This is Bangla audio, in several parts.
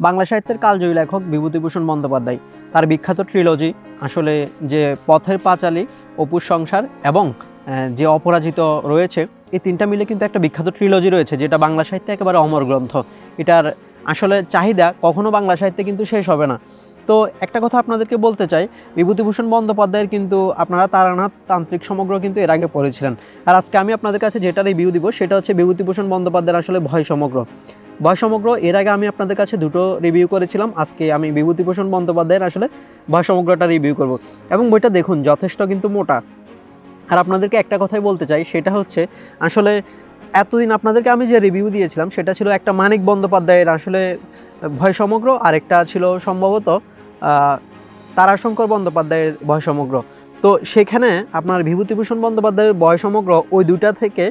বাংলা সাহিত্যের কালজয়ী লেখক বিভূতিভূষণ বন্দ্যোপাধ্যায় তার বিখ্যাত ট্রিলজি আসলে যে পথের পাঁচালী, অপুর সংসার এবং যে অপরাজিত রয়েছে, এই তিনটা মিলে কিন্তু একটা বিখ্যাত ট্রিলজি রয়েছে, যেটা বাংলা সাহিত্যে একেবারে অমর গ্রন্থ। এটার আসলে চাহিদা কখনো বাংলা সাহিত্যে কিন্তু শেষ হবে না। তো একটা কথা আপনাদেরকে বলতে চাই, বিভূতিভূষণ বন্দ্যোপাধ্যায়ের কিন্তু আপনারা তারানাথ তান্ত্রিক সমগ্র কিন্তু এর আগে পড়েছিলেন। আর আজকে আমি আপনাদের কাছে যেটা রিভিউ দিব সেটা হচ্ছে বিভূতিভূষণ বন্দ্যোপাধ্যায়ের আসলে ভয় সমগ্র। ভয় সমগ্র এর আগে আমি আপনাদের কাছে দুটো রিভিউ করেছিলাম, আজকে আমি বিভূতিভূষণ বন্দ্যোপাধ্যায়ের আসলে ভয় সমগ্রটা রিভিউ করব। এবং বইটা দেখুন যথেষ্ট কিন্তু মোটা। আর আপনাদেরকে একটা কথাই বলতে চাই, সেটা হচ্ছে আসলে এতদিন আপনাদেরকে আমি যে রিভিউ দিয়েছিলাম সেটা ছিল একটা মানিক বন্দ্যোপাধ্যায়ের আসলে ভয় সমগ্র, আর একটা ছিল সম্ভবত তারাশঙ্কর বন্দ্যোপাধ্যায়ের ভয় সমগ্র। তো সেখানে আপনার বিভূতিভূষণ বন্দ্যোপাধ্যায়ের ভয় সমগ্র ওই দুটা থেকে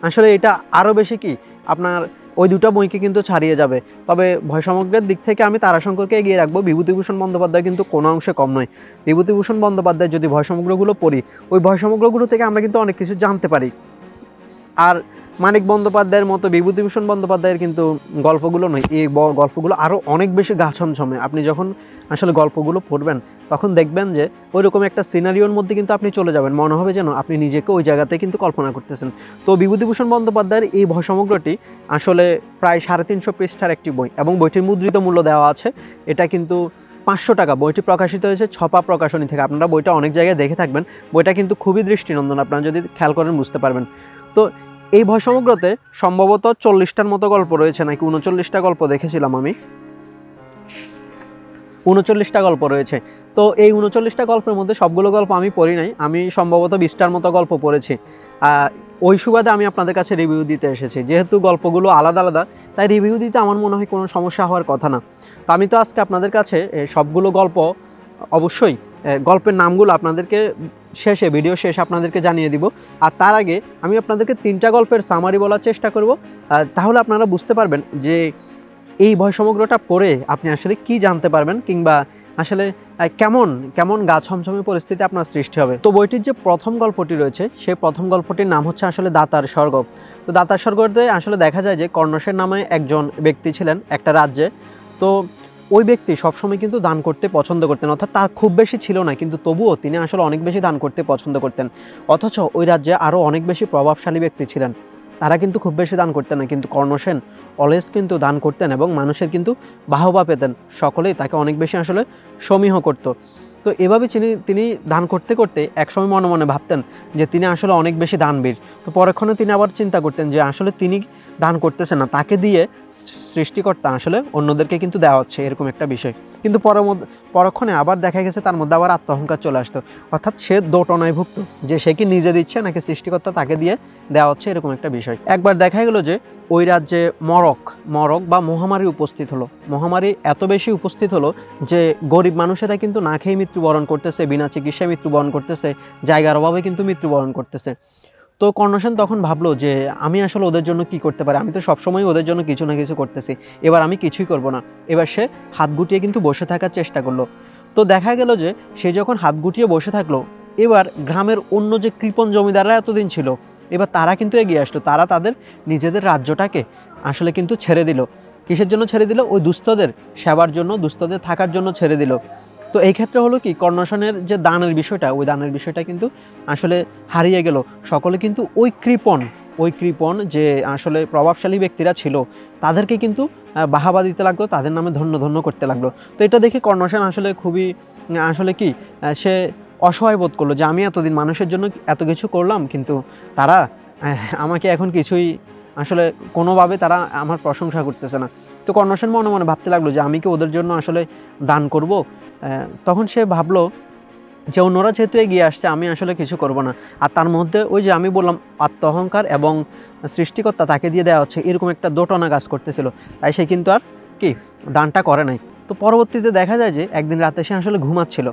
আসলে এটা আরও বেশি কি আপনার ওই দুটো বইকে কিন্তু ছাড়িয়ে যাবে। তবে ভয় সমগ্রের দিক থেকে আমি তারাশঙ্করকে এগিয়ে রাখবো, বিভূতিভূষণ বন্দ্যোপাধ্যায় কিন্তু কোনো অংশে কম নয়। বিভূতিভূষণ বন্দ্যোপাধ্যায় যদি ভয় সমগ্রগুলো পড়ি, ওই ভয় সমগ্রগুলো থেকে আমরা কিন্তু অনেক কিছু জানতে পারি। আর মানিক বন্দ্যোপাধ্যায়ের মতো বিভূতিভূষণ বন্দ্যোপাধ্যায়ের কিন্তু গল্পগুলো নয়, এই গল্পগুলো আরও অনেক বেশি গা ছমছমে। আপনি যখন আসলে গল্পগুলো পড়বেন তখন দেখবেন যে ওই রকম একটা সিনারিওর মধ্যে কিন্তু আপনি চলে যাবেন, মনে হবে যেন আপনি নিজেকে ওই জায়গাতে কিন্তু কল্পনা করতেছেন। তো বিভূতিভূষণ বন্দ্যোপাধ্যায়ের এই ভয় সমগ্রটি আসলে প্রায় 350 পৃষ্ঠার একটি বই, এবং বইটির মুদ্রিত মূল্য দেওয়া আছে, এটা কিন্তু 500 টাকা। বইটি প্রকাশিত হয়েছে ছপা প্রকাশনী থেকে। আপনারা বইটা অনেক জায়গায় দেখে থাকবেন, বইটা কিন্তু খুবই দৃষ্টিনন্দন, আপনারা যদি খেয়াল করেন বুঝতে পারবেন। তো এই ভয় সমগ্রতে সম্ভবত 40টার মতো গল্প রয়েছে, নাকি 39টা গল্প দেখেছিলাম আমি, 39টা গল্প রয়েছে। তো এই 39টা গল্পের মধ্যে সবগুলো গল্প আমি পড়ি নাই, আমি সম্ভবত 20টার মতো গল্প পড়েছি। ওই সুবাদে আমি আপনাদের কাছে রিভিউ দিতে এসেছি, যেহেতু গল্পগুলো আলাদা আলাদা তাই রিভিউ দিতে আমার মনে হয় কোনো সমস্যা হওয়ার কথা না। তো আমি তো আজকে আপনাদের কাছে সবগুলো গল্প অবশ্যই গল্পের নামগুলো আপনাদেরকে শেষে, ভিডিও শেষে আপনাদেরকে জানিয়ে দিব। আর তার আগে আমি আপনাদেরকে 3টা গল্পের সামারি বলার চেষ্টা করব, তাহলে আপনারা বুঝতে পারবেন যে এই ভয় সমগ্রটা পড়ে আপনি আসলে কি জানতে পারবেন, কিংবা আসলে কেমন কেমন গা ছমছমে পরিস্থিতি আপনার সৃষ্টি হবে। তো বইটির যে প্রথম গল্পটি রয়েছে, সেই প্রথম গল্পটির নাম হচ্ছে আসলে দাতার স্বর্গ। তো দাতার স্বর্গতে আসলে দেখা যায় যে কর্ণসেন নামে একজন ব্যক্তি ছিলেন একটা রাজ্যে। তো ওই ব্যক্তি সবসময় কিন্তু দান করতে পছন্দ করতেন, অর্থাৎ তার খুব বেশি ছিল না, কিন্তু তবুও তিনি আসলে অনেক বেশি দান করতে পছন্দ করতেন। অথচ ওই রাজ্যে আরও অনেক বেশি প্রভাবশালী ব্যক্তি ছিলেন, তারা কিন্তু খুব বেশি দান করতেন না, কিন্তু কর্ণসেন অলওয়েজ কিন্তু দান করতেন এবং মানুষের কিন্তু বাহবা পেতেন, সকলেই তাকে অনেক বেশি আসলে সমীহ করত। তো এভাবে তিনি দান করতে করতে একসময় মনে মনে ভাবতেন যে তিনি আসলে অনেক বেশি দানবীর। তো পরক্ষণে তিনি আবার চিন্তা করতেন যে আসলে তিনি দান করতেছেন না, তাকে দিয়ে সৃষ্টিকর্তা আসলে অন্যদেরকে কিন্তু দেওয়া হচ্ছে, এরকম একটা বিষয়। কিন্তু পরক্ষণে আবার দেখা গেছে তার মধ্যে আবার আত্মঅহংকার চলে আসতো, অর্থাৎ সে দোটনায় ভুগত, যে সে কি নিজে দিচ্ছে নাকি সৃষ্টিকর্তা তাকে দিয়ে দেওয়া হচ্ছে, এরকম একটা বিষয়। একবার দেখা গেল যে ওই রাজ্যে মরক বা মহামারী উপস্থিত হলো। মহামারী এত বেশি উপস্থিত হলো যে গরিব মানুষেরা কিন্তু না খেয়ে মৃত্যুবরণ করতেছে, বিনা চিকিৎসায় মৃত্যুবরণ করতেছে, জায়গার অভাবে কিন্তু মৃত্যুবরণ করতেছে। তো কর্ণসেন তখন ভাবলো যে আমি আসলে ওদের জন্য কি করতে পারি, আমি তো সবসময় ওদের জন্য কিছু না কিছু করতেছি, এবার আমি কিছুই করব না। এবার সে হাত গুটিয়ে কিন্তু বসে থাকার চেষ্টা করলো। তো দেখা গেল যে সে যখন হাত গুটিয়ে বসে থাকলো, এবার গ্রামের অন্য যে কৃপণ জমিদাররা এতদিন ছিল, এবার তারা কিন্তু এগিয়ে আসলো, তারা তাদের নিজেদের রাজ্যটাকে আসলে কিন্তু ছেড়ে দিল। কিসের জন্য ছেড়ে দিল? ওই দুস্থদের সেবার জন্য, দুস্থদের থাকার জন্য ছেড়ে দিল। তো এই ক্ষেত্রে হলো কি, কর্ণসেনের যে দানের বিষয়টা, ওই দানের বিষয়টা কিন্তু আসলে হারিয়ে গেল। সকলে কিন্তু ওই কৃপণ যে আসলে প্রভাবশালী ব্যক্তিরা ছিল তাদেরকে কিন্তু বাহাবা দিতে লাগলো, তাদের নামে ধন্য ধন্য করতে লাগলো। তো এটা দেখে কর্ণসেন আসলে খুবই আসলে কি সে অসহায় বোধ করলো যে আমি এতদিন মানুষের জন্য এত কিছু করলাম, কিন্তু তারা আমাকে এখন কিছুই আসলে কোনোভাবে তারা আমার প্রশংসা করতেছে না। তো কর্ণসেন মনে মনে ভাবতে লাগলো যে আমি কি ওদের জন্য আসলে দান করব? তখন সে ভাবলো যে অন্যরা যেহেতু এগিয়ে আসছে, আমি আসলে কিছু করব না। আর তার মধ্যে ওই যে আমি বললাম আত্ম অহংকার এবং সৃষ্টিকর্তা তাকে দিয়ে দেওয়া হচ্ছে, এরকম একটা দোটনা কাজ করতেছিল, তাই সে কিন্তু আর কি দানটা করে নাই। তো পরবর্তীতে দেখা যায় যে একদিন রাতে সে আসলে ঘুমাচ্ছিল।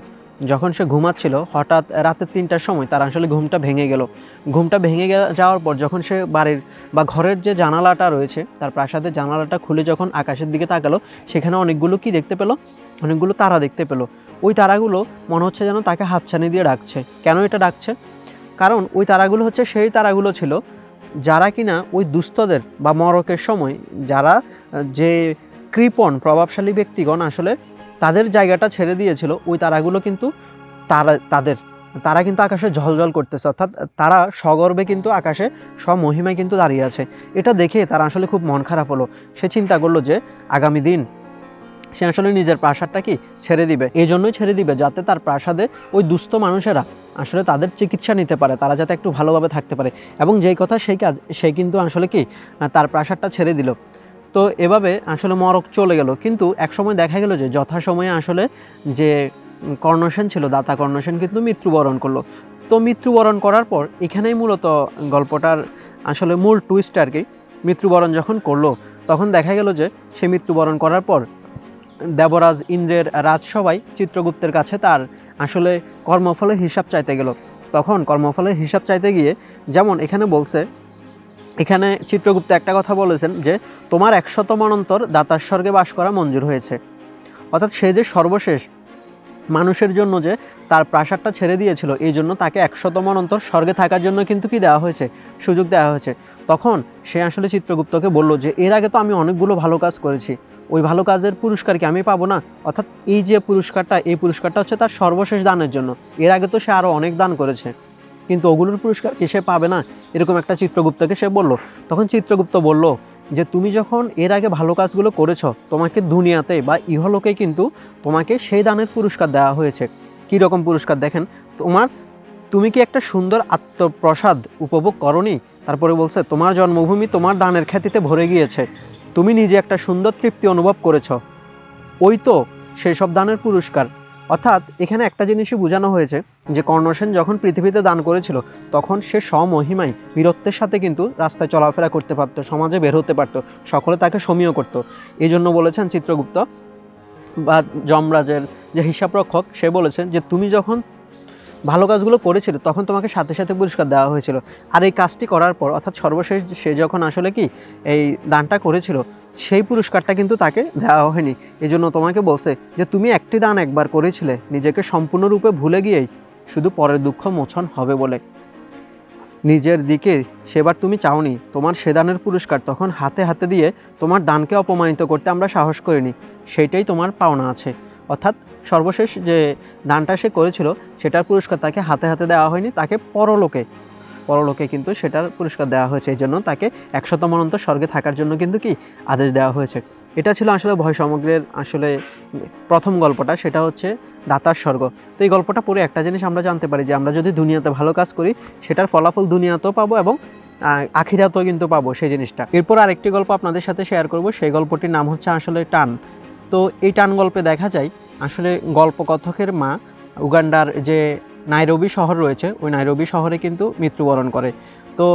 যখন সে ঘুমাচ্ছিল, হঠাৎ রাতের 3টার সময় তার আসলে ঘুমটা ভেঙে গেল। ঘুমটা ভেঙে যাওয়ার পর যখন সে বাড়ির বা ঘরের যে জানালাটা রয়েছে, তার প্রাসাদের জানালাটা খুলে যখন আকাশের দিকে তাকালো, সেখানে অনেকগুলো কি দেখতে পেলো? অনেকগুলো তারা দেখতে পেলো। ওই তারাগুলো মনে হচ্ছে যেন তাকে হাতছানি দিয়ে ডাকছে। কেন এটা ডাকছে? কারণ ওই তারাগুলো হচ্ছে সেই তারাগুলো ছিল, যারা কিনা ওই দুস্থদের বা মরকের সময় যারা যে কৃপণ প্রভাবশালী ব্যক্তিগণ আসলে তাদের জায়গাটা ছেড়ে দিয়েছিল, ওই তারাগুলো কিন্তু তারা কিন্তু আকাশে ঝলঝল করতেছে, অর্থাৎ তারা সগর্বে কিন্তু আকাশে স্বমহিমায় কিন্তু দাঁড়িয়ে আছে। এটা দেখে তারা আসলে খুব মন খারাপ হলো। সে চিন্তা করলো যে আগামী দিন সে আসলে নিজের প্রাসাদটা কি ছেড়ে দিবে, এই জন্যই ছেড়ে দিবে যাতে তার প্রাসাদে ওই দুস্থ মানুষেরা আসলে তাদের চিকিৎসা নিতে পারে, তারা যাতে একটু ভালোভাবে থাকতে পারে। এবং যেই কথা সেই কাজ, সে কিন্তু আসলে কি তার প্রাসাদটা ছেড়ে দিল। তো এভাবে আসলে মরক চলে গেল। কিন্তু একসময় দেখা গেল যে যথাসময়ে আসলে যে কর্ণসেন ছিল, দাতা কর্ণসেন কিন্তু মৃত্যুবরণ করলো। তো মৃত্যুবরণ করার পর এখানেই মূলত গল্পটার আসলে মূল টুইস্ট আর কি। মৃত্যুবরণ যখন করলো তখন দেখা গেল যে সে মৃত্যুবরণ করার পর দেবরাজ ইন্দ্রের রাজসভায় চিত্রগুপ্তের কাছে তার আসলে কর্মফলের হিসাব চাইতে গেল। তখন কর্মফলের হিসাব চাইতে গিয়ে যেমন এখানে বলছে, এখানে চিত্রগুপ্ত একটা কথা বলেছেন যে তোমার 100 মন্বন্তর দাতার স্বর্গে বাস করা মঞ্জুর হয়েছে। অর্থাৎ সে যে সর্বশেষ মানুষের জন্য যে তার প্রাসাদটা ছেড়ে দিয়েছিল, এই জন্য তাকে 100 মন্বন্তর স্বর্গে থাকার জন্য কিন্তু কি দেওয়া হয়েছে, সুযোগ দেওয়া হয়েছে। তখন সে আসলে চিত্রগুপ্তকে বলল যে এর আগে তো আমি অনেকগুলো ভালো কাজ করেছি, ওই ভালো কাজের পুরস্কার কি আমি পাবো না? অর্থাৎ এই যে পুরস্কারটা, এই পুরস্কারটা হচ্ছে তার সর্বশেষ দানের জন্য। এর আগে তো সে আরও অনেক দান করেছে, কিন্তু ওগুলোর পুরস্কার কি সে পাবে না? এরকম একটা চিত্রগুপ্তকে সে বলল। তখন চিত্রগুপ্ত বলল যে তুমি যখন এর আগে ভালো কাজগুলো করেছ, তোমাকে দুনিয়াতে বা ইহলোকে কিন্তু তোমাকে সেই দানের পুরস্কার দেওয়া হয়েছে। কী রকম পুরস্কার দেখেন, তুমি কি একটা সুন্দর আত্মপ্রসাদ উপভোগ করনি? তারপরে বলছে তোমার জন্মভূমি তোমার দানের খ্যাতিতে ভরে গিয়েছে, তুমি নিজে একটা সুন্দর তৃপ্তি অনুভব করেছ, ওই তো সেই সব দানের পুরস্কার। অর্থাৎ এখানে একটা জিনিসই বোঝানো হয়েছে যে কর্ণসেন যখন পৃথিবীতে দান করেছিল তখন সে স্বমহিমায় বীরত্বের সাথে কিন্তু রাস্তায় চলাফেরা করতে পারত, সমাজে বের হতে পারত, সকলে তাকে সমীহ করত। এই জন্য বলেছেন চিত্রগুপ্ত বা যমরাজের যে হিসাবরক্ষক, সে বলেছেন যে তুমি যখন ভালো কাজগুলো করেছিল তখন তোমাকে সাথে সাথে পুরস্কার দেওয়া হয়েছিল, আর এই কাজটি করার পর অর্থাৎ সর্বশেষ সে যখন আসলে কি এই দানটা করেছিল সেই পুরস্কারটা কিন্তু তাকে দেওয়া হয়নি। এই জন্য তোমাকে বলছে যে তুমি একটি দান একবার করেছিলে নিজেকে সম্পূর্ণরূপে ভুলে গিয়েই শুধু পরের দুঃখ মোচন হবে বলে, নিজের দিকে সেবার তুমি চাওনি, তোমার সে দানের পুরস্কার তখন হাতে হাতে দিয়ে তোমার দানকে অপমানিত করতে আমরা সাহস করিনি, সেইটাই তোমার পাওনা আছে। অর্থাৎ সর্বশেষ যে দানটা সে করেছিল সেটার পুরস্কার তাকে হাতে হাতে দেওয়া হয়নি, তাকে পরলোকে কিন্তু সেটার পুরস্কার দেওয়া হয়েছে। এই জন্য তাকে 100 মন্বন্তর স্বর্গে থাকার জন্য কিন্তু কি আদেশ দেওয়া হয়েছে। এটা ছিল আসলে ভয় সমগ্রের আসলে প্রথম গল্পটা, সেটা হচ্ছে দাতার স্বর্গ। তো এই গল্পটা পড়ে একটা জিনিস আমরা জানতে পারি যে আমরা যদি দুনিয়াতে ভালো কাজ করি সেটার ফলাফল দুনিয়াতেও পাবো এবং আখিরাতেও কিন্তু পাবো সেই জিনিসটা। এরপর আরেকটি গল্প আপনাদের সাথে শেয়ার করব, সেই গল্পটির নাম হচ্ছে আসলে টান। তো এই টান গল্পে দেখা যায় আসলে গল্পকথকের মা উগান্ডার যে নাইরোবি শহর রয়েছে, ওই নাইরোবি শহরে কিন্তু মৃত্যুবরণ করে। তো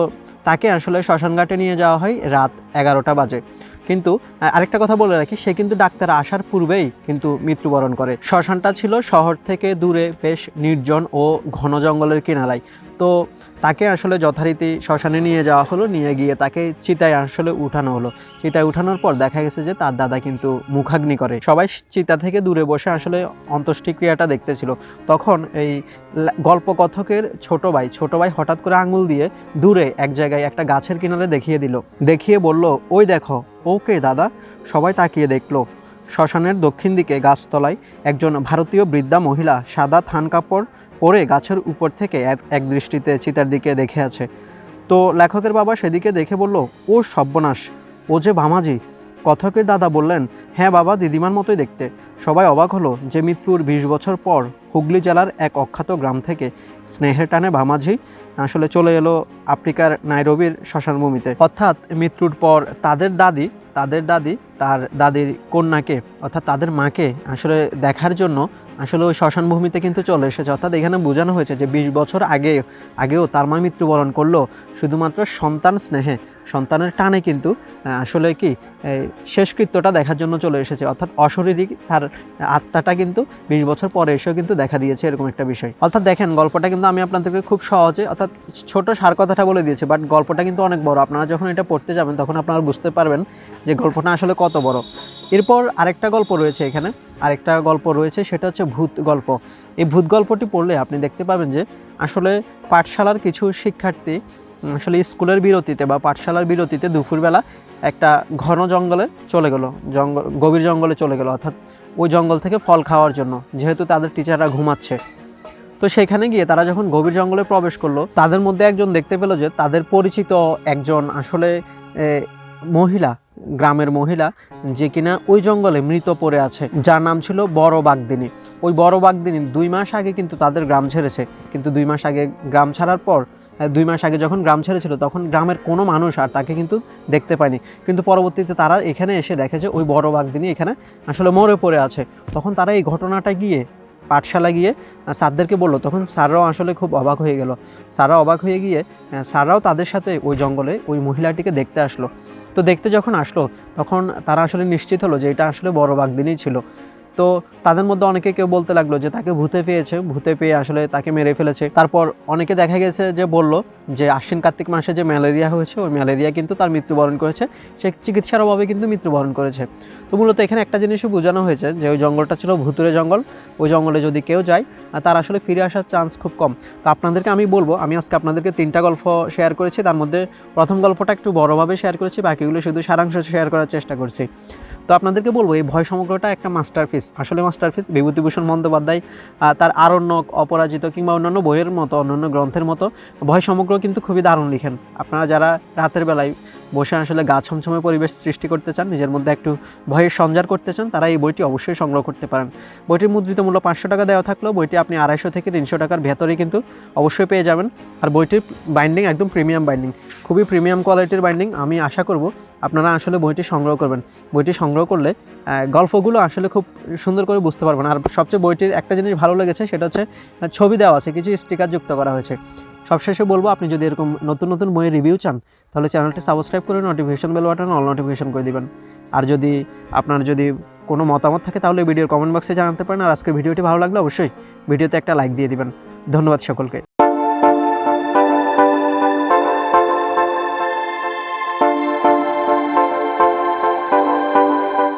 তাকে আসলে শ্মশানঘাটে নিয়ে যাওয়া হয় রাত 11টা বাজে। কিন্তু আরেকটা কথা বলে রাখি, সে কিন্তু ডাক্তার আসার পূর্বেই কিন্তু মৃত্যুবরণ করে। শ্মশানটা ছিল শহর থেকে দূরে, বেশ নির্জন ও ঘন জঙ্গলের কিনারায়। তো তাকে আসলে যথারীতি শ্মশানে নিয়ে যাওয়া হলো, নিয়ে গিয়ে তাকে চিতায় আসলে উঠানো হলো। চিতায় উঠানোর পর দেখা গেছে যে তার দাদা কিন্তু মুখাগ্নি করে। সবাই চিতা থেকে দূরে বসে আসলে অন্ত্যেষ্টিক্রিয়াটা দেখতেছিল। তখন এই গল্পকথকের ছোট ভাই হঠাৎ করে আঙুল দিয়ে দূরে এক জায়গায় একটা গাছের কিনারে দেখিয়ে দিল, দেখিয়ে বলল, ওই দেখো, ওকে দাদা। সবাই তাকিয়ে দেখলো। শ্মশানের দক্ষিণ দিকে গাছতলায় একজন ভারতীয় বৃদ্ধা মহিলা সাদা থান কাপড় পরে গাছের উপর থেকে এক দৃষ্টিতে চিতার দিকে দেখে আছে। তো লেখকের বাবা সেদিকে দেখে বলল, ও সর্বনাশ, ও যে ভামাজি। কথকের দাদা বললেন, হ্যাঁ বাবা, দিদিমার মতোই দেখতে। সবাই অবাক হলো যে মৃত্যুর 20 বছর পর হুগলি জেলার এক অখ্যাত গ্রাম থেকে স্নেহের টানে ভামাজি আসলে চলে এলো আফ্রিকার নাইরোবির শ্মশানভূমিতে। অর্থাৎ মৃত্যুর পর তাদের দাদি তার দাদির কন্যাকে অর্থাৎ তাদের মাকে আসলে দেখার জন্য আসলে ওই শ্মশানভূমিতে কিন্তু চলে এসেছে। অর্থাৎ এখানে বোঝানো হয়েছে যে 20 বছর আগেও তার মা মৃত্যুবরণ করলো শুধুমাত্র সন্তান স্নেহে, সন্তানের টানে কিন্তু আসলে কি শেষকৃত্যটা দেখার জন্য চলে এসেছে। অর্থাৎ অশরীরী তার আত্মাটা কিন্তু 20 বছর পরে এসেও কিন্তু দেখা দিয়েছে, এরকম একটা বিষয়। অর্থাৎ দেখেন গল্পটা কিন্তু আমি আপনাদেরকে খুব সহজে অর্থাৎ ছোট সার কথাটা বলে দিয়েছি, বাট গল্পটা কিন্তু অনেক বড়। আপনারা যখন এটা পড়তে যাবেন তখন আপনারা বুঝতে পারবেন যে গল্পটা আসলে কত বড়। এরপর আরেকটা গল্প রয়েছে, এখানে আরেকটা গল্প রয়েছে, সেটা হচ্ছে ভূত গল্প। এই ভূত গল্পটি পড়লে আপনি দেখতে পাবেন যে আসলে পাঠশালার কিছু শিক্ষার্থী আসলে স্কুলের বিরতিতে বা পাঠশালার বিরতিতে দুপুরবেলা একটা ঘন জঙ্গলে চলে গেল, গভীর জঙ্গলে চলে গেল, অর্থাৎ ওই জঙ্গল থেকে ফল খাওয়ার জন্য, যেহেতু তাদের টিচাররা ঘুমাচ্ছে। তো সেখানে গিয়ে তারা যখন গভীর জঙ্গলে প্রবেশ করলো, তাদের মধ্যে একজন দেখতে পেল যে তাদের পরিচিত একজন আসলে মহিলা, গ্রামের মহিলা, যে কিনা ওই জঙ্গলে মৃত পড়ে আছে, যার নাম ছিল বড় বাগদিনী। ওই বড় বাগদিনী 2 মাস আগে কিন্তু তাদের গ্রাম ছেড়েছে, কিন্তু 2 মাস আগে গ্রাম ছাড়ার পর 2 মাস আগে যখন গ্রাম ছেড়েছিল তখন গ্রামের কোনো মানুষ আর তাকে কিন্তু দেখতে পায়নি। কিন্তু পরবর্তীতে তারা এখানে এসে দেখে যে ওই বড় বাগদিনী এখানে আসলে মরে পড়ে আছে। তখন তারা এই ঘটনাটা গিয়ে পাঠশালা গিয়ে স্যারদেরকে বললো। তখন স্যাররাও আসলে খুব অবাক হয়ে গেল। স্যাররা অবাক হয়ে গিয়ে স্যাররাও তাদের সাথে ওই জঙ্গলে ওই মহিলাটিকে দেখতে আসলো। তো দেখতে যখন আসলো তখন তারা আসলে নিশ্চিত হলো যে এটা আসলে বড় বাগদিনই ছিল। তো তাদের মধ্যে অনেকে কেউ বলতে লাগলো যে তাকে ভূতে পেয়েছে, ভূতে পেয়ে আসলে তাকে মেরে ফেলেছে। তারপর অনেকে দেখা গেছে যে বলল যে আশ্বিন কার্তিক মাসে যে ম্যালেরিয়া হয়েছে, ওই ম্যালেরিয়া কিন্তু তার মৃত্যুবরণ করেছে, সে চিকিৎসার অভাবে কিন্তু মৃত্যুবরণ করেছে। তো মূলত এখানে একটা জিনিসও বোঝানো হয়েছে যে ওই জঙ্গলটা ছিল ভুতুরে জঙ্গল, ওই জঙ্গলে যদি কেউ যায় তার আসলে ফিরে আসার চান্স খুব কম। তো আপনাদেরকে আমি বলবো, আমি আজকে আপনাদেরকে 3টা গল্প শেয়ার করেছি, তার মধ্যে প্রথম গল্পটা একটু বড়োভাবে শেয়ার করেছি, বাকিগুলো শুধু সারাংশ শেয়ার করার চেষ্টা করছি। তো আপনাদেরকে বলবো এই ভয় সমগ্রটা একটা মাস্টারপিস, আসলে মাস্টারপিস। বিভূতিভূষণ বন্দ্যোপাধ্যায় তার আরণ্যক, অপরাজিত কিংবা অন্যান্য বইয়ের মতো, অন্যান্য গ্রন্থের মতো ভয় সমগ্র কিন্তু খুবই দারুণ লিখেন। আপনারা যারা রাতের বেলায় বসে আসলে গা ছমছমে পরিবেশ সৃষ্টি করতে চান, নিজের মধ্যে একটু ভয়ের সঞ্চার করতে চান, তারা এই বইটি অবশ্যই সংগ্রহ করতে পারেন। বইটির মুদ্রিত মূল্য 500 টাকা দেওয়া থাকলেও বইটি আপনি 250 থেকে 300 টাকার ভেতরে কিন্তু অবশ্যই পেয়ে যাবেন। আর বইটির বাইন্ডিং একদম প্রিমিয়াম বাইন্ডিং, খুবই প্রিমিয়াম কোয়ালিটির বাইন্ডিং। আমি আশা করব আপনারা আসলে বইটি সংগ্রহ করবেন। বইটি সংগ্রহ করলে গল্পগুলো আসলে খুব সুন্দর করে বুঝতে পারবেন। আর সবচেয়ে বইটির একটা জিনিস ভালো লেগেছে, সেটা হচ্ছে ছবি দেওয়া আছে, কিছু স্টিকার যুক্ত করা হয়েছে। সবশেষে বলবো, আপনি যদি এরকম নতুন নতুন বইয়ের রিভিউ চান তাহলে চ্যানেলটি সাবস্ক্রাইব করে notification bell button all notification করে দিবেন। আর যদি আপনার কোনো মতামত থাকে তাহলে ভিডিওর কমেন্ট বক্সে জানাতে পারেন। আর আজকের ভিডিওটি ভালো লাগলে অবশ্যই ভিডিওতে একটা লাইক দিয়ে দিবেন। ধন্যবাদ সকলকে।